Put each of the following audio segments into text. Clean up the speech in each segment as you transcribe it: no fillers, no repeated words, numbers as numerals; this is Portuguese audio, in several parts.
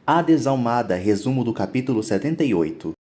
A Desalmada, resumo do capítulo 78.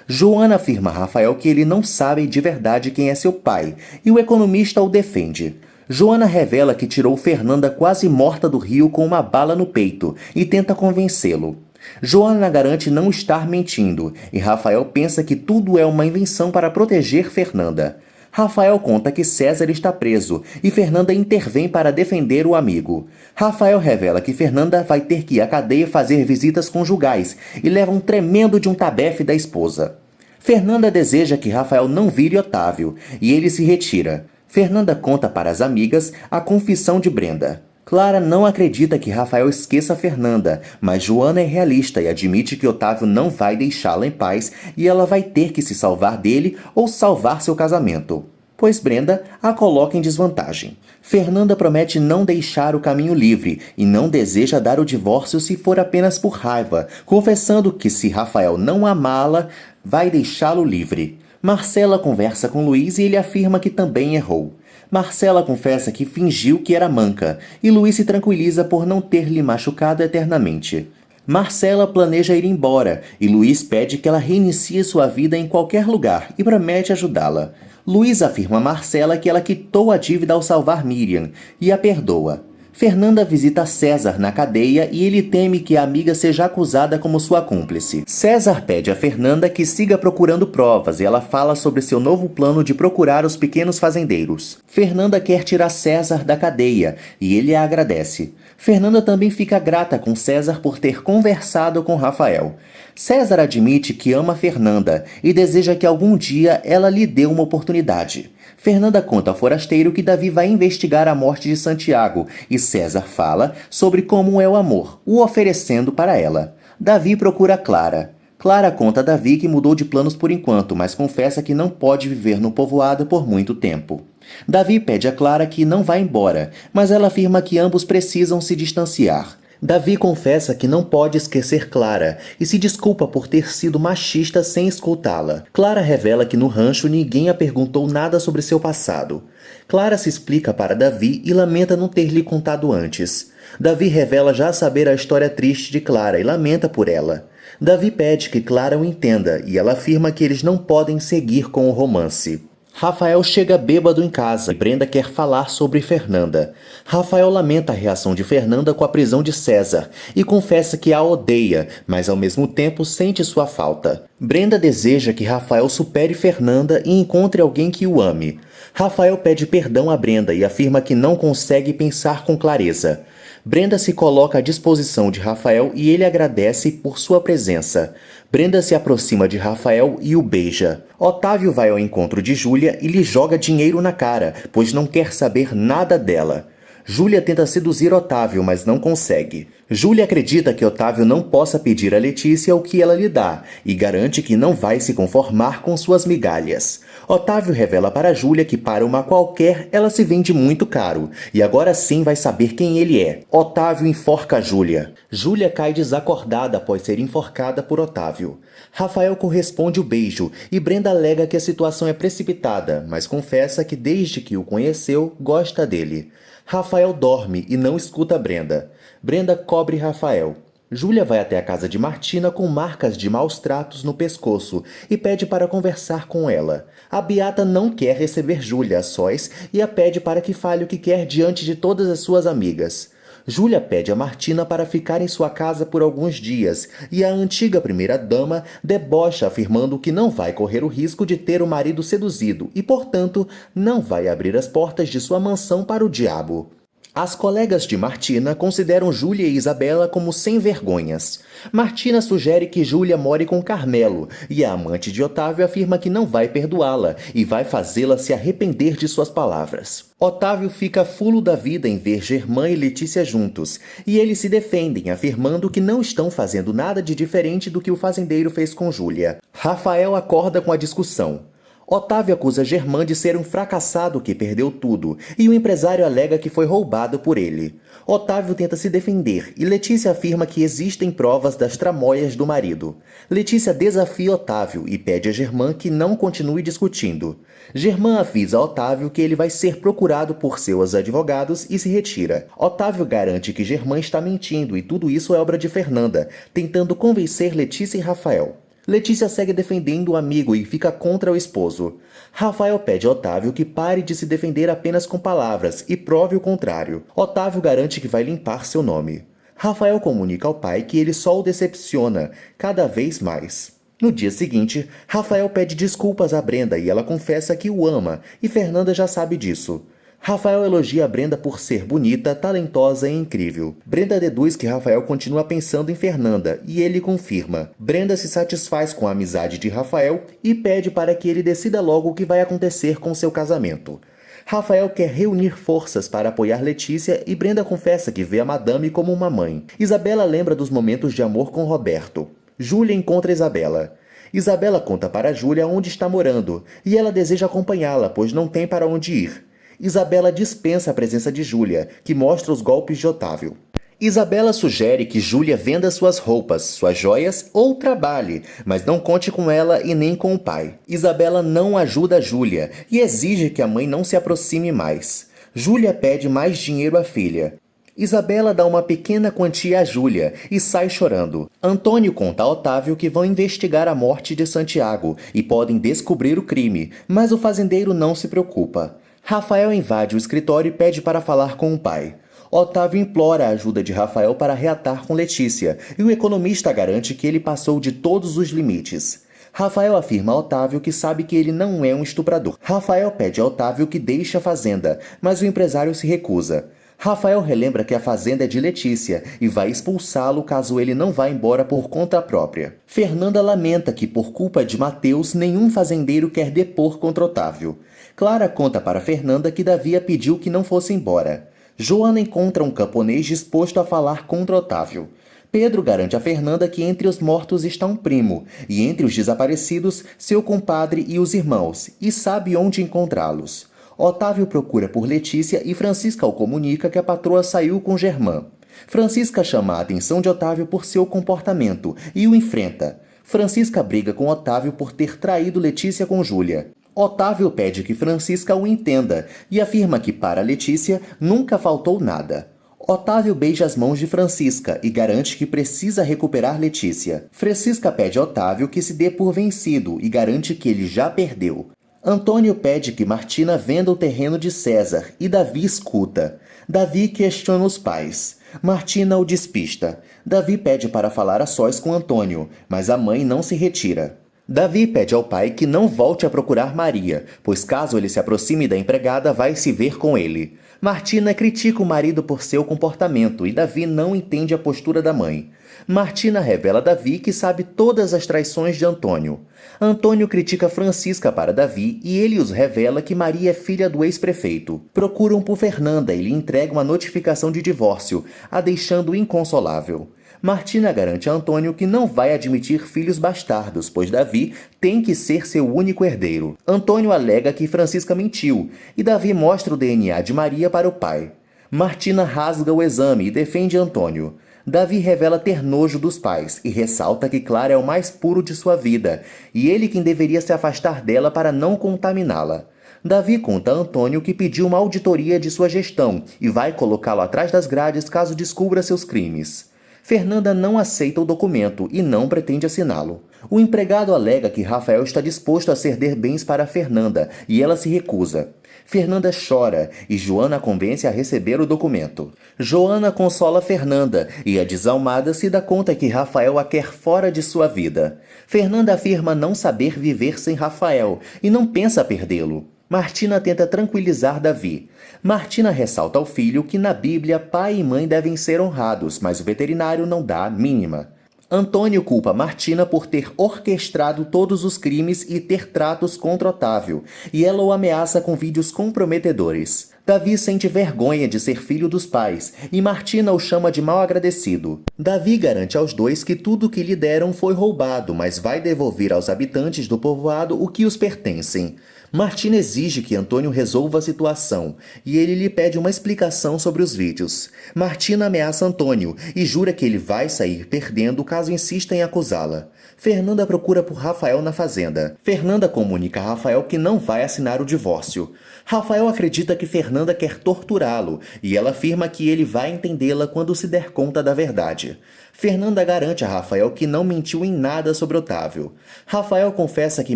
Joana afirma a Rafael que ele não sabe de verdade quem é seu pai, e o economista o defende. Joana revela que tirou Fernanda quase morta do rio com uma bala no peito e tenta convencê-lo. Joana garante não estar mentindo, e Rafael pensa que tudo é uma invenção para proteger Fernanda. Rafael conta que César está preso e Fernanda intervém para defender o amigo. Rafael revela que Fernanda vai ter que ir à cadeia fazer visitas conjugais e leva um tremendo de um tabefe da esposa. Fernanda deseja que Rafael não vire Otávio e ele se retira. Fernanda conta para as amigas a confissão de Brenda. Clara não acredita que Rafael esqueça Fernanda, mas Joana é realista e admite que Otávio não vai deixá-la em paz e ela vai ter que se salvar dele ou salvar seu casamento, pois Brenda a coloca em desvantagem. Fernanda promete não deixar o caminho livre e não deseja dar o divórcio se for apenas por raiva, confessando que se Rafael não amá-la, vai deixá-lo livre. Marcela conversa com Luiz e ele afirma que também errou. Marcela confessa que fingiu que era manca, e Luiz se tranquiliza por não ter lhe machucado eternamente. Marcela planeja ir embora, e Luiz pede que ela reinicie sua vida em qualquer lugar e promete ajudá-la. Luiz afirma a Marcela que ela quitou a dívida ao salvar Miriam, e a perdoa. Fernanda visita César na cadeia e ele teme que a amiga seja acusada como sua cúmplice. César pede a Fernanda que siga procurando provas e ela fala sobre seu novo plano de procurar os pequenos fazendeiros. Fernanda quer tirar César da cadeia e ele a agradece. Fernanda também fica grata com César por ter conversado com Rafael. César admite que ama Fernanda e deseja que algum dia ela lhe dê uma oportunidade. Fernanda conta ao forasteiro que Davi vai investigar a morte de Santiago e César fala sobre como é o amor, o oferecendo para ela. Davi procura Clara. Clara conta a Davi que mudou de planos por enquanto, mas confessa que não pode viver no povoado por muito tempo. Davi pede a Clara que não vá embora, mas ela afirma que ambos precisam se distanciar. Davi confessa que não pode esquecer Clara e se desculpa por ter sido machista sem escutá-la. Clara revela que no rancho ninguém a perguntou nada sobre seu passado. Clara se explica para Davi e lamenta não ter lhe contado antes. Davi revela já saber a história triste de Clara e lamenta por ela. Davi pede que Clara o entenda e ela afirma que eles não podem seguir com o romance. Rafael chega bêbado em casa e Brenda quer falar sobre Fernanda. Rafael lamenta a reação de Fernanda com a prisão de César e confessa que a odeia, mas ao mesmo tempo sente sua falta. Brenda deseja que Rafael supere Fernanda e encontre alguém que o ame. Rafael pede perdão a Brenda e afirma que não consegue pensar com clareza. Brenda se coloca à disposição de Rafael e ele agradece por sua presença. Brenda se aproxima de Rafael e o beija. Otávio vai ao encontro de Júlia e lhe joga dinheiro na cara, pois não quer saber nada dela. Júlia tenta seduzir Otávio, mas não consegue. Júlia acredita que Otávio não possa pedir a Letícia o que ela lhe dá e garante que não vai se conformar com suas migalhas. Otávio revela para Júlia que para uma qualquer ela se vende muito caro e agora sim vai saber quem ele é. Otávio enforca Júlia. Júlia cai desacordada após ser enforcada por Otávio. Rafael corresponde o beijo e Brenda alega que a situação é precipitada, mas confessa que desde que o conheceu, gosta dele. Rafael dorme e não escuta Brenda. Brenda cobre Rafael. Júlia vai até a casa de Martina com marcas de maus tratos no pescoço e pede para conversar com ela. A Beata não quer receber Júlia a sós e a pede para que fale o que quer diante de todas as suas amigas. Júlia pede a Martina para ficar em sua casa por alguns dias e a antiga primeira-dama debocha afirmando que não vai correr o risco de ter o marido seduzido e, portanto, não vai abrir as portas de sua mansão para o diabo. As colegas de Martina consideram Júlia e Isabela como sem-vergonhas. Martina sugere que Júlia more com Carmelo e a amante de Otávio afirma que não vai perdoá-la e vai fazê-la se arrepender de suas palavras. Otávio fica fulo da vida em ver Germã e Letícia juntos e eles se defendem afirmando que não estão fazendo nada de diferente do que o fazendeiro fez com Júlia. Rafael acorda com a discussão. Otávio acusa Germán de ser um fracassado que perdeu tudo, e o empresário alega que foi roubado por ele. Otávio tenta se defender e Letícia afirma que existem provas das tramóias do marido. Letícia desafia Otávio e pede a Germán que não continue discutindo. Germán avisa Otávio que ele vai ser procurado por seus advogados e se retira. Otávio garante que Germán está mentindo e tudo isso é obra de Fernanda, tentando convencer Letícia e Rafael. Letícia segue defendendo o amigo e fica contra o esposo. Rafael pede a Otávio que pare de se defender apenas com palavras e prove o contrário. Otávio garante que vai limpar seu nome. Rafael comunica ao pai que ele só o decepciona cada vez mais. No dia seguinte, Rafael pede desculpas a Brenda e ela confessa que o ama, e Fernanda já sabe disso. Rafael elogia a Brenda por ser bonita, talentosa e incrível. Brenda deduz que Rafael continua pensando em Fernanda e ele confirma. Brenda se satisfaz com a amizade de Rafael e pede para que ele decida logo o que vai acontecer com seu casamento. Rafael quer reunir forças para apoiar Letícia e Brenda confessa que vê a madame como uma mãe. Isabela lembra dos momentos de amor com Roberto. Júlia encontra Isabela. Isabela conta para Júlia onde está morando e ela deseja acompanhá-la, pois não tem para onde ir. Isabela dispensa a presença de Júlia, que mostra os golpes de Otávio. Isabela sugere que Júlia venda suas roupas, suas joias ou trabalhe, mas não conte com ela e nem com o pai. Isabela não ajuda Júlia e exige que a mãe não se aproxime mais. Júlia pede mais dinheiro à filha. Isabela dá uma pequena quantia a Júlia e sai chorando. Antônio conta a Otávio que vão investigar a morte de Santiago e podem descobrir o crime, mas o fazendeiro não se preocupa. Rafael invade o escritório e pede para falar com o pai. Otávio implora a ajuda de Rafael para reatar com Letícia, e o economista garante que ele passou de todos os limites. Rafael afirma a Otávio que sabe que ele não é um estuprador. Rafael pede a Otávio que deixe a fazenda, mas o empresário se recusa. Rafael relembra que a fazenda é de Letícia e vai expulsá-lo caso ele não vá embora por conta própria. Fernanda lamenta que, por culpa de Mateus, nenhum fazendeiro quer depor contra Otávio. Clara conta para Fernanda que Davi a pediu que não fosse embora. Joana encontra um camponês disposto a falar contra Otávio. Pedro garante a Fernanda que entre os mortos está um primo, e entre os desaparecidos, seu compadre e os irmãos, e sabe onde encontrá-los. Otávio procura por Letícia e Francisca o comunica que a patroa saiu com Germán. Francisca chama a atenção de Otávio por seu comportamento e o enfrenta. Francisca briga com Otávio por ter traído Letícia com Júlia. Otávio pede que Francisca o entenda e afirma que para Letícia nunca faltou nada. Otávio beija as mãos de Francisca e garante que precisa recuperar Letícia. Francisca pede a Otávio que se dê por vencido e garante que ele já perdeu. Antônio pede que Martina venda o terreno de César e Davi escuta. Davi questiona os pais. Martina o despista. Davi pede para falar a sós com Antônio, mas a mãe não se retira. Davi pede ao pai que não volte a procurar Maria, pois caso ele se aproxime da empregada, vai se ver com ele. Martina critica o marido por seu comportamento e Davi não entende a postura da mãe. Martina revela a Davi que sabe todas as traições de Antônio. Antônio critica Francisca para Davi e ele os revela que Maria é filha do ex-prefeito. Procuram por Fernanda e lhe entregam uma notificação de divórcio, a deixando inconsolável. Martina garante a Antônio que não vai admitir filhos bastardos, pois Davi tem que ser seu único herdeiro. Antônio alega que Francisca mentiu, e Davi mostra o DNA de Maria para o pai. Martina rasga o exame e defende Antônio. Davi revela ter nojo dos pais e ressalta que Clara é o mais puro de sua vida, e ele quem deveria se afastar dela para não contaminá-la. Davi conta a Antônio que pediu uma auditoria de sua gestão e vai colocá-lo atrás das grades caso descubra seus crimes. Fernanda não aceita o documento e não pretende assiná-lo. O empregado alega que Rafael está disposto a ceder bens para Fernanda e ela se recusa. Fernanda chora e Joana a convence a receber o documento. Joana consola Fernanda e a desalmada se dá conta que Rafael a quer fora de sua vida. Fernanda afirma não saber viver sem Rafael e não pensa perdê-lo. Martina tenta tranquilizar Davi. Martina ressalta ao filho que na Bíblia pai e mãe devem ser honrados, mas o veterinário não dá a mínima. Antônio culpa Martina por ter orquestrado todos os crimes e ter tratos contra Otávio, e ela o ameaça com vídeos comprometedores. Davi sente vergonha de ser filho dos pais e Martina o chama de mal agradecido. Davi garante aos dois que tudo que lhe deram foi roubado, mas vai devolver aos habitantes do povoado o que os pertencem. Martina exige que Antônio resolva a situação e ele lhe pede uma explicação sobre os vídeos. Martina ameaça Antônio e jura que ele vai sair perdendo caso insista em acusá-la. Fernanda procura por Rafael na fazenda. Fernanda comunica a Rafael que não vai assinar o divórcio. Rafael acredita que Fernanda quer torturá-lo e ela afirma que ele vai entendê-la quando se der conta da verdade. Fernanda garante a Rafael que não mentiu em nada sobre Otávio. Rafael confessa que,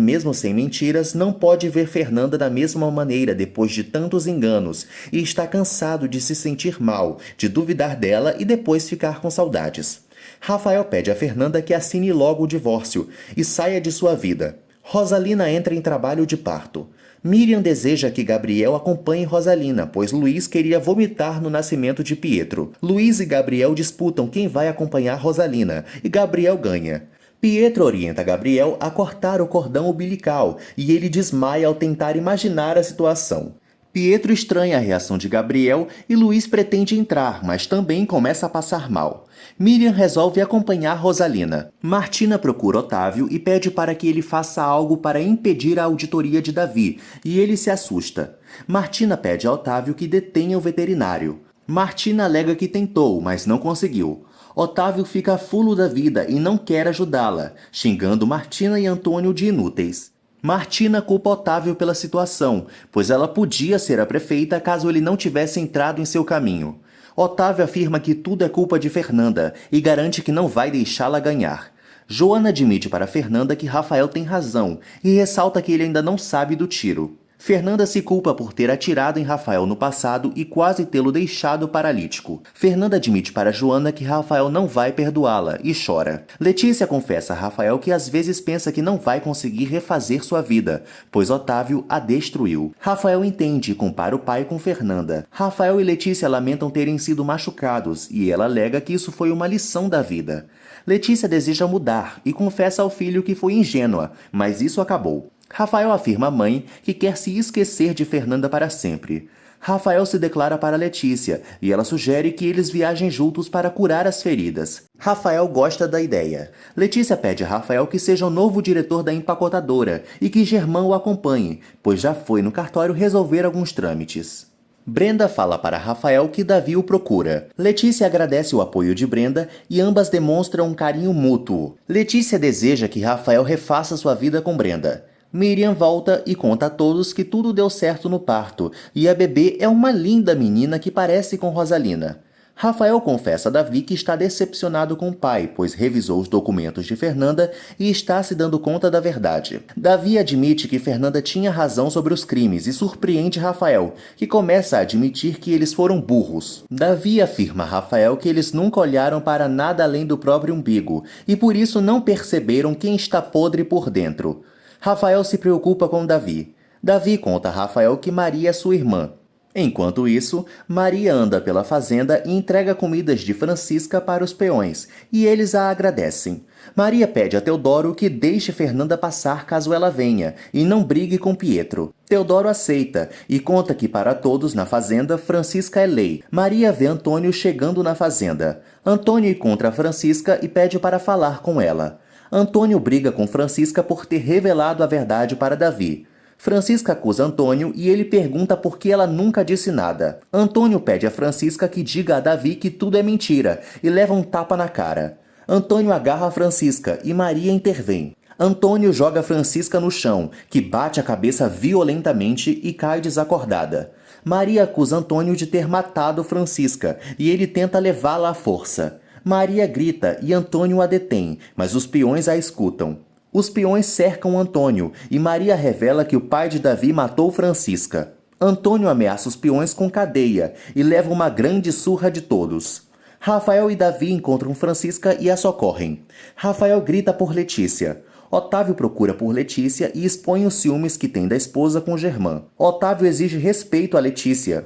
mesmo sem mentiras, não pode ver Fernanda da mesma maneira depois de tantos enganos e está cansado de se sentir mal, de duvidar dela e depois ficar com saudades. Rafael pede a Fernanda que assine logo o divórcio e saia de sua vida. Rosalina entra em trabalho de parto. Miriam deseja que Gabriel acompanhe Rosalina, pois Luiz queria vomitar no nascimento de Pietro. Luiz e Gabriel disputam quem vai acompanhar Rosalina, e Gabriel ganha. Pietro orienta Gabriel a cortar o cordão umbilical, e ele desmaia ao tentar imaginar a situação. Pietro estranha a reação de Gabriel e Luiz pretende entrar, mas também começa a passar mal. Miriam resolve acompanhar Rosalina. Martina procura Otávio e pede para que ele faça algo para impedir a auditoria de Davi, e ele se assusta. Martina pede a Otávio que detenha o veterinário. Martina alega que tentou, mas não conseguiu. Otávio fica fulo da vida e não quer ajudá-la, xingando Martina e Antônio de inúteis. Martina culpa Otávio pela situação, pois ela podia ser a prefeita caso ele não tivesse entrado em seu caminho. Otávio afirma que tudo é culpa de Fernanda e garante que não vai deixá-la ganhar. Joana admite para Fernanda que Rafael tem razão e ressalta que ele ainda não sabe do tiro. Fernanda se culpa por ter atirado em Rafael no passado e quase tê-lo deixado paralítico. Fernanda admite para Joana que Rafael não vai perdoá-la e chora. Letícia confessa a Rafael que às vezes pensa que não vai conseguir refazer sua vida, pois Otávio a destruiu. Rafael entende e compara o pai com Fernanda. Rafael e Letícia lamentam terem sido machucados e ela alega que isso foi uma lição da vida. Letícia deseja mudar e confessa ao filho que foi ingênua, mas isso acabou. Rafael afirma à mãe que quer se esquecer de Fernanda para sempre. Rafael se declara para Letícia e ela sugere que eles viajem juntos para curar as feridas. Rafael gosta da ideia. Letícia pede a Rafael que seja o novo diretor da empacotadora e que Germão o acompanhe, pois já foi no cartório resolver alguns trâmites. Brenda fala para Rafael que Davi o procura. Letícia agradece o apoio de Brenda e ambas demonstram um carinho mútuo. Letícia deseja que Rafael refaça sua vida com Brenda. Miriam volta e conta a todos que tudo deu certo no parto e a bebê é uma linda menina que parece com Rosalina. Rafael confessa a Davi que está decepcionado com o pai, pois revisou os documentos de Fernanda e está se dando conta da verdade. Davi admite que Fernanda tinha razão sobre os crimes e surpreende Rafael, que começa a admitir que eles foram burros. Davi afirma a Rafael que eles nunca olharam para nada além do próprio umbigo e por isso não perceberam quem está podre por dentro. Rafael se preocupa com Davi. Davi conta a Rafael que Maria é sua irmã. Enquanto isso, Maria anda pela fazenda e entrega comidas de Francisca para os peões, e eles a agradecem. Maria pede a Teodoro que deixe Fernanda passar caso ela venha, e não brigue com Pietro. Teodoro aceita, e conta que para todos na fazenda, Francisca é lei. Maria vê Antônio chegando na fazenda. Antônio encontra Francisca e pede para falar com ela. Antônio briga com Francisca por ter revelado a verdade para Davi. Francisca acusa Antônio e ele pergunta por que ela nunca disse nada. Antônio pede a Francisca que diga a Davi que tudo é mentira e leva um tapa na cara. Antônio agarra a Francisca e Maria intervém. Antônio joga Francisca no chão, que bate a cabeça violentamente e cai desacordada. Maria acusa Antônio de ter matado Francisca e ele tenta levá-la à força. Maria grita e Antônio a detém, mas os peões a escutam. Os peões cercam Antônio e Maria revela que o pai de Davi matou Francisca. Antônio ameaça os peões com cadeia e leva uma grande surra de todos. Rafael e Davi encontram Francisca e a socorrem. Rafael grita por Letícia. Otávio procura por Letícia e expõe os ciúmes que tem da esposa com Germán. Otávio exige respeito a Letícia.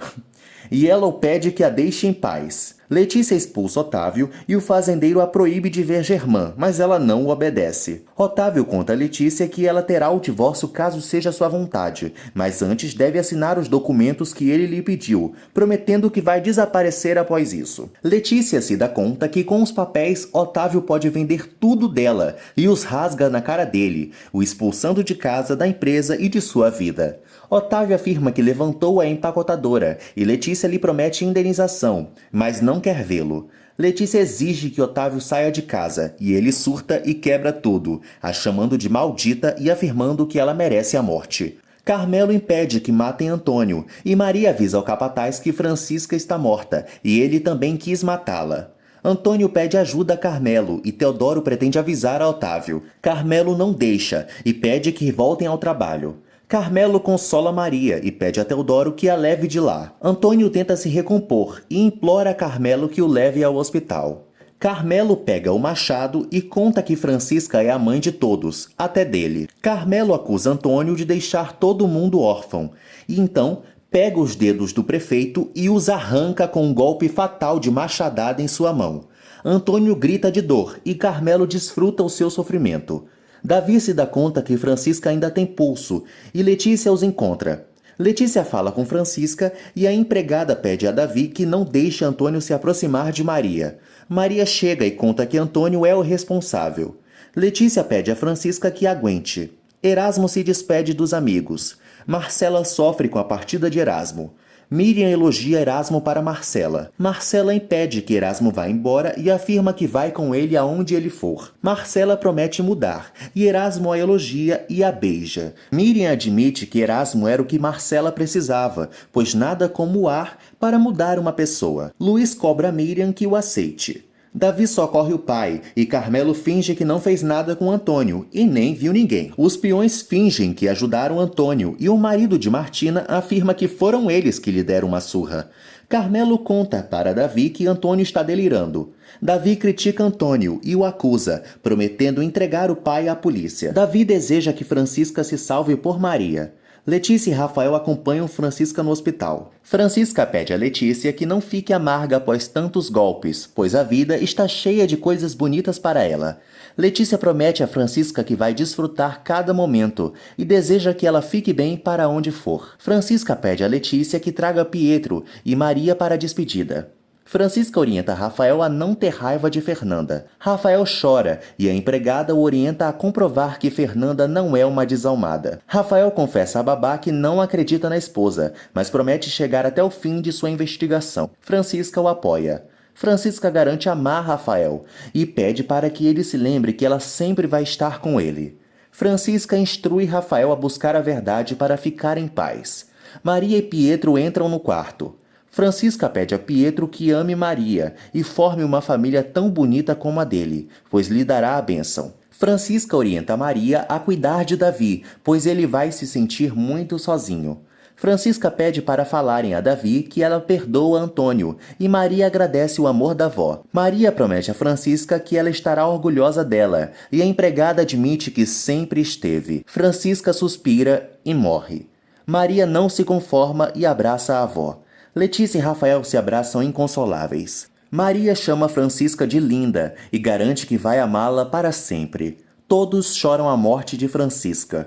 e ela o pede que a deixe em paz. Letícia expulsa Otávio e o fazendeiro a proíbe de ver Germã, mas ela não o obedece. Otávio conta a Letícia que ela terá o divórcio caso seja sua vontade, mas antes deve assinar os documentos que ele lhe pediu, prometendo que vai desaparecer após isso. Letícia se dá conta que com os papéis Otávio pode vender tudo dela e os rasga na cara dele, o expulsando de casa, da empresa e de sua vida. Otávio afirma que levantou a empacotadora e Letícia lhe promete indenização, mas não quer vê-lo. Letícia exige que Otávio saia de casa e ele surta e quebra tudo, a chamando de maldita e afirmando que ela merece a morte. Carmelo impede que matem Antônio e Maria avisa ao capataz que Francisca está morta e ele também quis matá-la. Antônio pede ajuda a Carmelo e Teodoro pretende avisar a Otávio. Carmelo não deixa e pede que voltem ao trabalho. Carmelo consola Maria e pede a Teodoro que a leve de lá. Antônio tenta se recompor e implora a Carmelo que o leve ao hospital. Carmelo pega o machado e conta que Francisca é a mãe de todos, até dele. Carmelo acusa Antônio de deixar todo mundo órfão e então pega os dedos do prefeito e os arranca com um golpe fatal de machadada em sua mão. Antônio grita de dor e Carmelo desfruta o seu sofrimento. Davi se dá conta que Francisca ainda tem pulso e Letícia os encontra. Letícia fala com Francisca e a empregada pede a Davi que não deixe Antônio se aproximar de Maria. Maria chega e conta que Antônio é o responsável. Letícia pede a Francisca que aguente. Erasmo se despede dos amigos. Marcela sofre com a partida de Erasmo. Miriam elogia Erasmo para Marcela. Marcela impede que Erasmo vá embora e afirma que vai com ele aonde ele for. Marcela promete mudar e Erasmo a elogia e a beija. Miriam admite que Erasmo era o que Marcela precisava, pois nada como o ar para mudar uma pessoa. Luiz cobra Miriam que o aceite. Davi socorre o pai e Carmelo finge que não fez nada com Antônio e nem viu ninguém. Os peões fingem que ajudaram Antônio e o marido de Martina afirma que foram eles que lhe deram uma surra. Carmelo conta para Davi que Antônio está delirando. Davi critica Antônio e o acusa, prometendo entregar o pai à polícia. Davi deseja que Francisca se salve por Maria. Letícia e Rafael acompanham Francisca no hospital. Francisca pede a Letícia que não fique amarga após tantos golpes, pois a vida está cheia de coisas bonitas para ela. Letícia promete a Francisca que vai desfrutar cada momento e deseja que ela fique bem para onde for. Francisca pede a Letícia que traga Pietro e Maria para a despedida. Francisca orienta Rafael a não ter raiva de Fernanda. Rafael chora e a empregada o orienta a comprovar que Fernanda não é uma desalmada. Rafael confessa a babá que não acredita na esposa, mas promete chegar até o fim de sua investigação. Francisca o apoia. Francisca garante amar Rafael e pede para que ele se lembre que ela sempre vai estar com ele. Francisca instrui Rafael a buscar a verdade para ficar em paz. Maria e Pietro entram no quarto. Francisca pede a Pietro que ame Maria e forme uma família tão bonita como a dele, pois lhe dará a bênção. Francisca orienta Maria a cuidar de Davi, pois ele vai se sentir muito sozinho. Francisca pede para falarem a Davi que ela perdoa Antônio e Maria agradece o amor da avó. Maria promete a Francisca que ela estará orgulhosa dela e a empregada admite que sempre esteve. Francisca suspira e morre. Maria não se conforma e abraça a avó. Letícia e Rafael se abraçam inconsoláveis. Maria chama Francisca de linda e garante que vai amá-la para sempre. Todos choram a morte de Francisca.